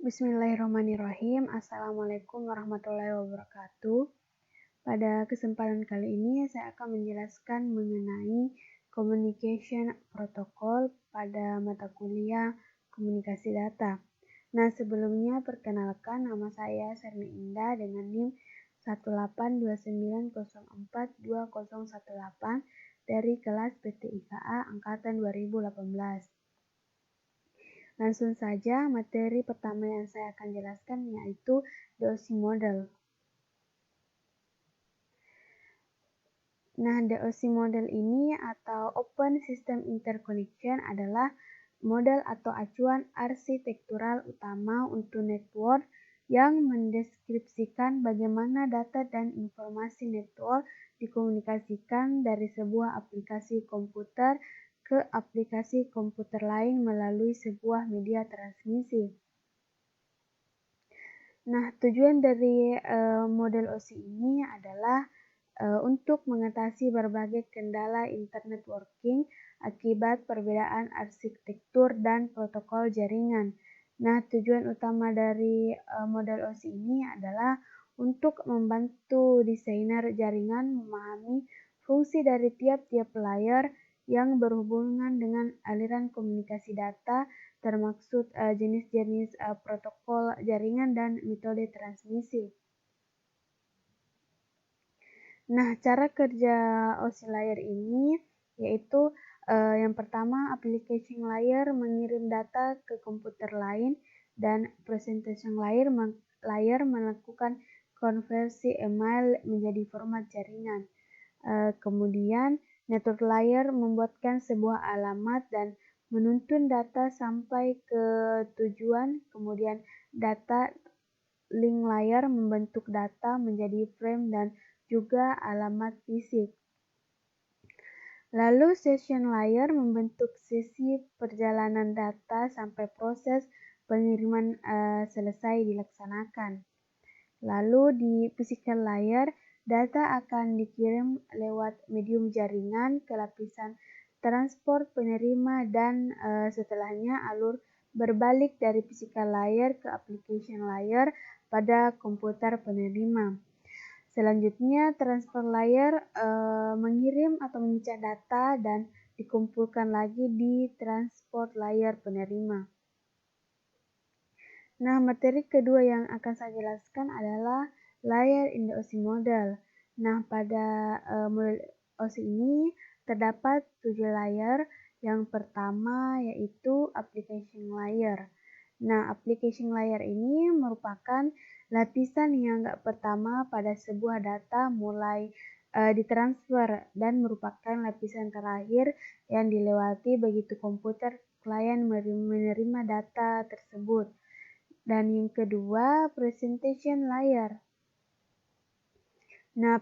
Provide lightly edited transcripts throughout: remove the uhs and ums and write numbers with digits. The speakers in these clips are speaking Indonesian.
Bismillahirrahmanirrahim. Assalamualaikum warahmatullahi wabarakatuh. Pada kesempatan kali ini saya akan menjelaskan mengenai Communication Protocol pada mata kuliah Komunikasi Data. Nah, sebelumnya perkenalkan, nama saya Serni Indah dengan NIM 180904218 dari kelas PTIKA Angkatan 2018. Langsung saja, materi pertama yang saya akan jelaskan yaitu DOSI Model. Nah, DOSI Model ini atau Open System Interconnection adalah model atau acuan arsitektural utama untuk network yang mendeskripsikan bagaimana data dan informasi network dikomunikasikan dari sebuah aplikasi komputer ke aplikasi komputer lain melalui sebuah media transmisi. Nah, tujuan dari model OSI ini adalah untuk mengatasi berbagai kendala internet working akibat perbedaan arsitektur dan protokol jaringan. Nah, tujuan utama dari model OSI ini adalah untuk membantu desainer jaringan memahami fungsi dari tiap-tiap layer yang berhubungan dengan aliran komunikasi data, termaksud jenis-jenis protokol jaringan dan metode transmisi. Nah, cara kerja OSI layer ini yaitu yang pertama, application layer mengirim data ke komputer lain dan presentation layer melakukan konversi email menjadi format jaringan. Kemudian, network layer membuatkan sebuah alamat dan menuntun data sampai ke tujuan. Kemudian, data link layer membentuk data menjadi frame dan juga alamat fisik. Lalu session layer membentuk sesi perjalanan data sampai proses pengiriman selesai dilaksanakan. Lalu di physical layer, data akan dikirim lewat medium jaringan ke lapisan transport penerima dan setelahnya alur berbalik dari physical layer ke application layer pada komputer penerima. Selanjutnya, transfer layer mengirim atau memecah data dan dikumpulkan lagi di transport layer penerima. Nah, materi kedua yang akan saya jelaskan adalah layer in the OSI model. Nah, pada model OSI ini terdapat 7 layer. Yang pertama yaitu application layer. Nah, application layer ini merupakan lapisan yang pertama pada sebuah data mulai ditransfer dan merupakan lapisan terakhir yang dilewati begitu komputer klien menerima data tersebut. Dan yang kedua, presentation layer. Nah,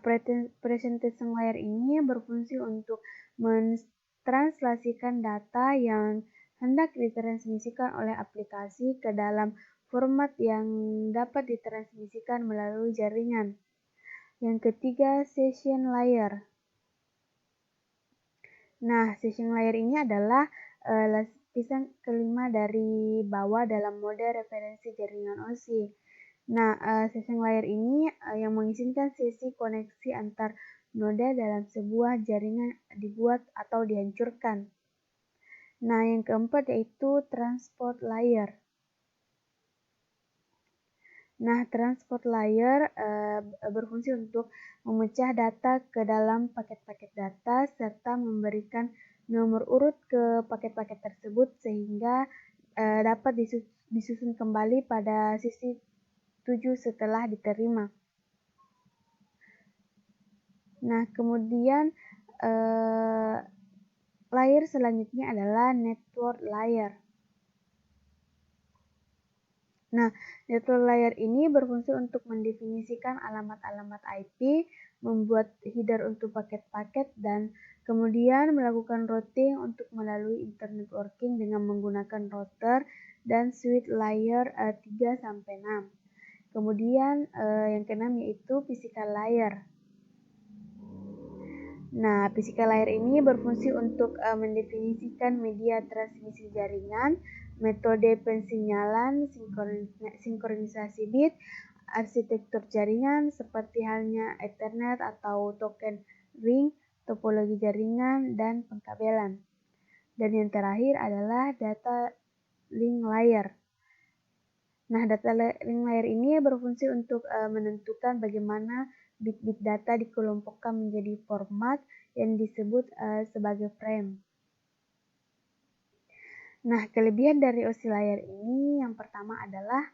presentation layer ini berfungsi untuk mentranslasikan data yang hendak ditransmisikan oleh aplikasi ke dalam format yang dapat ditransmisikan melalui jaringan. Yang ketiga, session layer. Nah, session layer ini adalah lapisan kelima dari bawah dalam mode referensi jaringan OSI. Nah, session layer ini yang mengizinkan sesi koneksi antar node dalam sebuah jaringan dibuat atau dihancurkan. Nah, yang keempat yaitu transport layer. Nah, transport layer berfungsi untuk memecah data ke dalam paket-paket data serta memberikan nomor urut ke paket-paket tersebut sehingga dapat disusun kembali pada sisi 7 setelah diterima. Nah, kemudian layer selanjutnya adalah network layer. Nah, network layer ini berfungsi untuk mendefinisikan alamat-alamat IP, membuat header untuk paket-paket, dan kemudian melakukan routing untuk melalui internet working dengan menggunakan router dan switch layer 3-6. Kemudian yang keenam yaitu physical layer. Nah, physical layer ini berfungsi untuk mendefinisikan media transmisi jaringan, metode pensinyalan, sinkronisasi bit, arsitektur jaringan seperti halnya Ethernet atau token ring, topologi jaringan, dan pengkabelan. Dan yang terakhir adalah data link layer. Nah, data link layer ini berfungsi untuk menentukan bagaimana bit-bit data dikelompokkan menjadi format yang disebut sebagai frame. Nah, kelebihan dari OSI layer ini yang pertama adalah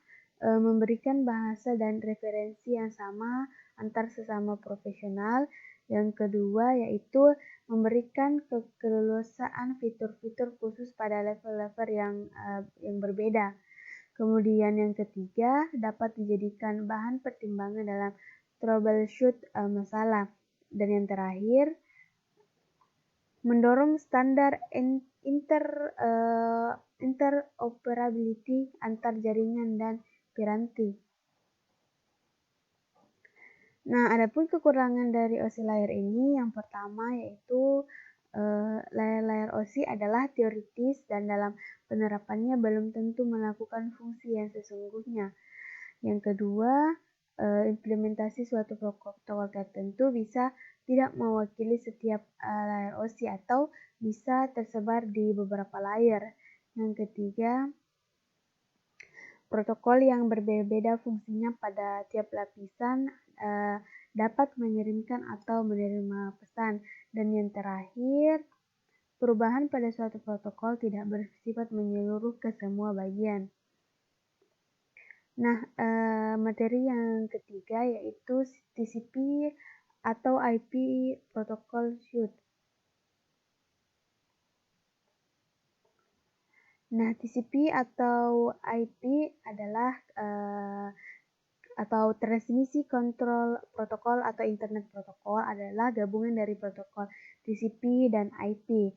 memberikan bahasa dan referensi yang sama antar sesama profesional. Yang kedua yaitu memberikan keleluasaan fitur-fitur khusus pada level-level yang berbeda. Kemudian yang ketiga dapat dijadikan bahan pertimbangan dalam troubleshoot masalah. Dan yang terakhir mendorong standar interoperability antar jaringan dan piranti. Nah, adapun kekurangan dari OSI layer ini yang pertama yaitu layer-layer OSI adalah teoritis dan dalam penerapannya belum tentu melakukan fungsi yang sesungguhnya. Yang kedua, implementasi suatu protokol tertentu bisa tidak mewakili setiap layer OSI atau bisa tersebar di beberapa layer. Yang ketiga, protokol yang berbeda-beda fungsinya pada tiap lapisan dapat mengirimkan atau menerima pesan. Dan yang terakhir, perubahan pada suatu protokol tidak bersifat menyeluruh ke semua bagian. Nah, materi yang ketiga yaitu TCP atau IP Protocol Suite. Nah, TCP atau IP adalah atau transmisi kontrol protokol atau internet protokol adalah gabungan dari protokol TCP dan IP.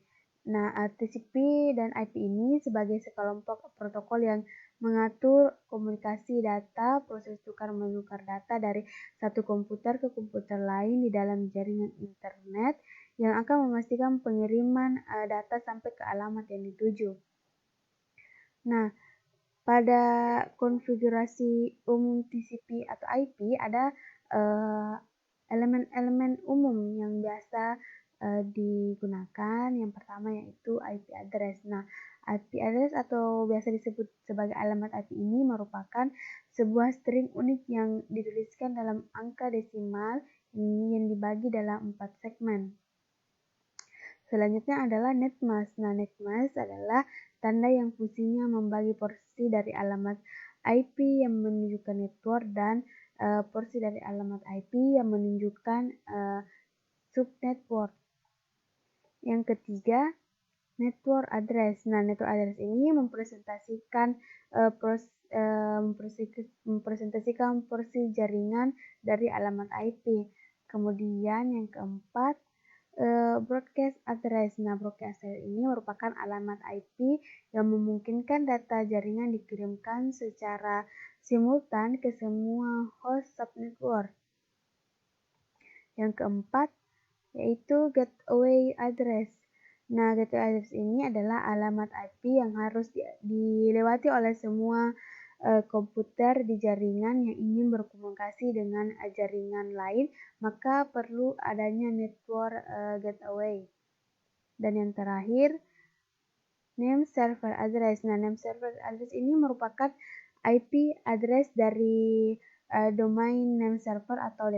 Nah, TCP dan IP ini sebagai sekelompok protokol yang mengatur komunikasi data, proses tukar-menukar data dari satu komputer ke komputer lain di dalam jaringan internet yang akan memastikan pengiriman data sampai ke alamat yang dituju. Nah, pada konfigurasi umum TCP atau IP ada elemen-elemen umum yang biasa digunakan. Yang pertama yaitu IP address. Nah, IP address atau biasa disebut sebagai alamat IP ini merupakan sebuah string unik yang dituliskan dalam angka desimal yang dibagi dalam 4 segmen. Selanjutnya adalah netmask. Nah, netmask adalah tanda yang fungsinya membagi porsi dari alamat IP yang menunjukkan network dan porsi dari alamat IP yang menunjukkan subnetwork. Yang ketiga, network address. Nah, network address ini mempresentasikan porsi jaringan dari alamat IP. Kemudian yang keempat, broadcast address. Nah, broadcast address ini merupakan alamat IP yang memungkinkan data jaringan dikirimkan secara simultan ke semua host subnetwork. Yang keempat, yaitu gateway address. Nah, gateway address ini adalah alamat IP yang harus dilewati oleh semua komputer di jaringan yang ingin berkomunikasi dengan jaringan lain, maka perlu adanya network gateway. Dan yang terakhir, name server address. Nah, name server address ini merupakan IP address dari domain name server atau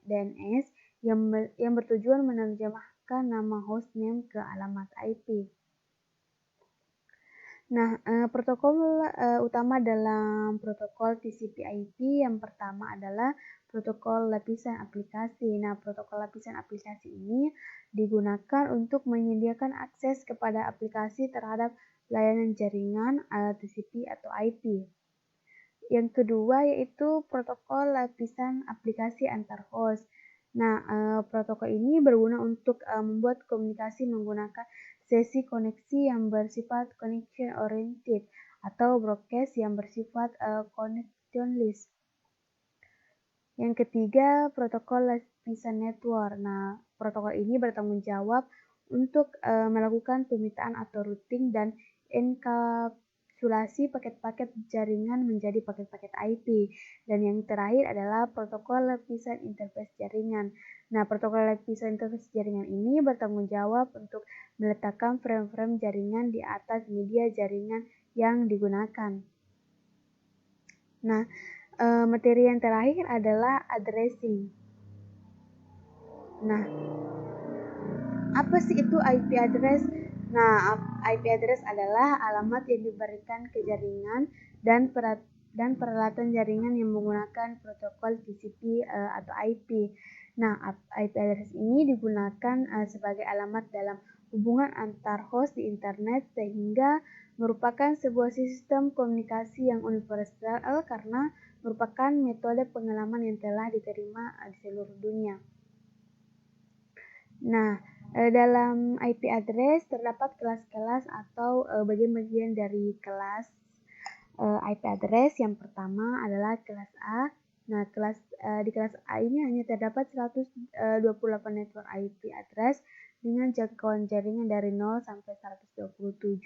DNS yang bertujuan menerjemahkan nama hostname ke alamat IP. Nah, protokol utama dalam protokol TCP/IP yang pertama adalah protokol lapisan aplikasi. Nah, protokol lapisan aplikasi ini digunakan untuk menyediakan akses kepada aplikasi terhadap layanan jaringan TCP atau IP. Yang kedua yaitu protokol lapisan aplikasi antar host. Nah, protokol ini berguna untuk membuat komunikasi menggunakan sesi koneksi yang bersifat connection oriented atau broadcast yang bersifat connectionless. Yang ketiga, protokol lapisan network. Nah, protokol ini bertanggung jawab untuk melakukan pemetaan atau routing dan mengenkapsulasi paket-paket jaringan menjadi paket-paket IP. Dan yang terakhir adalah protokol lapisan interface jaringan. Nah, protokol lapisan interface jaringan ini bertanggung jawab untuk meletakkan frame-frame jaringan di atas media jaringan yang digunakan. Nah, materi yang terakhir adalah addressing. Nah, apa sih itu IP address? Nah, IP address adalah alamat yang diberikan ke jaringan dan peralatan jaringan yang menggunakan protokol TCP atau IP. Nah, IP address ini digunakan sebagai alamat dalam hubungan antar host di internet sehingga merupakan sebuah sistem komunikasi yang universal karena merupakan metode pengalaman yang telah diterima di seluruh dunia. Nah, dalam IP address terdapat kelas-kelas atau bagian-bagian dari kelas IP address. Yang pertama adalah kelas A. Nah, di kelas A ini hanya terdapat 128 network IP address dengan jangkauan jaringan dari 0 sampai 127.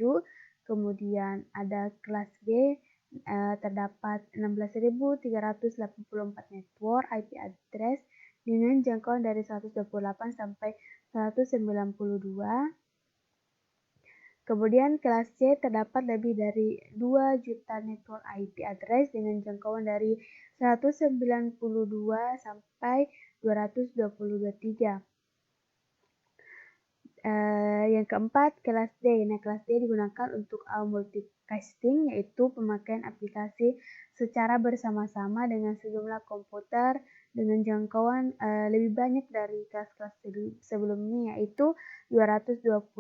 Kemudian ada kelas B, terdapat 16.384 network IP address dengan jangkauan dari 128 sampai 192. Kemudian kelas C terdapat lebih dari 2 juta network IP address dengan jangkauan dari 192 sampai 223. Yang keempat, kelas D. Nah, kelas D digunakan untuk multicasting, yaitu pemakaian aplikasi secara bersama-sama dengan sejumlah komputer dengan jangkauan lebih banyak dari kelas-kelas sebelumnya, yaitu 224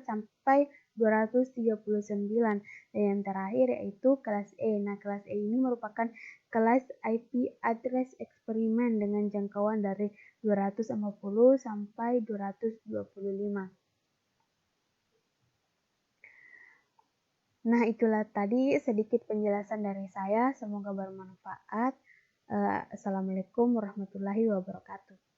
sampai 239. Dan yang terakhir yaitu kelas E. Nah, kelas E ini merupakan kelas IP address eksperimen dengan jangkauan dari 240 sampai 225. Nah, itulah tadi sedikit penjelasan dari saya. Semoga bermanfaat. Assalamualaikum warahmatullahi wabarakatuh.